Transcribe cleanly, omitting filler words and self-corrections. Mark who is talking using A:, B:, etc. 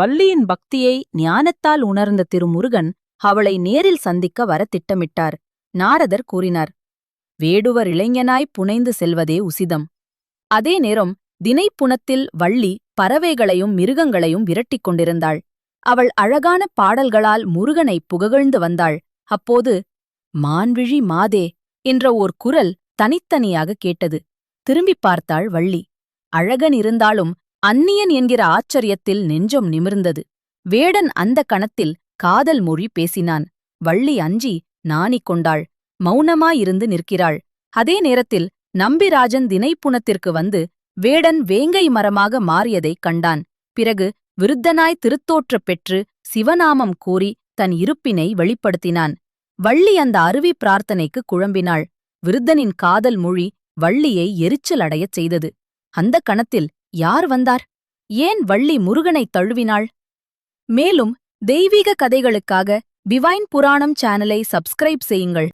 A: வள்ளியின் பக்தியை ஞானத்தால் உணர்ந்த திருமுருகன் அவளை நேரில் சந்திக்க வர திட்டமிட்டார். நாரதர் கூறினார், வேடுவர் இளைஞனாய் புனைந்து செல்வதே உசிதம். அதே நேரம் தினைப்புனத்தில் வள்ளி பறவைகளையும் மிருகங்களையும் விரட்டிக் கொண்டிருந்தாள். அவள் அழகான பாடல்களால் முருகனை புகழ்ந்து வந்தாள். அப்போது மான்விழி மாதே என்ற ஓர் குரல் தனித்தனியாக கேட்டது. திரும்பிப் பார்த்தாள் வள்ளி. அழகன் இருந்தாலும் அந்நியன் என்கிற ஆச்சரியத்தில் நெஞ்சம் நிமிர்ந்தது. வேடன் அந்த கணத்தில் காதல் மொழி பேசினான். வள்ளி அஞ்சி நாணிக் கொண்டாள். மௌனமாயிருந்து நிற்கிறாள். அதே நேரத்தில் நம்பிராஜன் தினைப்புனத்திற்கு வந்து வேடன் வேங்கை மரமாக மாறியதைக் கண்டான். பிறகு விருத்தனாய் திருத்தோற்றப் பெற்று சிவநாமம் கூறி தன் இருப்பினை வெளிப்படுத்தினான். வள்ளி அந்த அருவி பிரார்த்தனைக்கு குழம்பினாள். விருத்தனின் காதல் மொழி வள்ளியை எரிச்சல் அடையச் செய்தது. அந்த கணத்தில் யார் வந்தார்? ஏன் வள்ளி முருகனைத் தழுவினாள்? மேலும் தெய்வீக கதைகளுக்காக டிவைன் புராணம் சேனலை சப்ஸ்கிரைப் செய்யுங்கள்.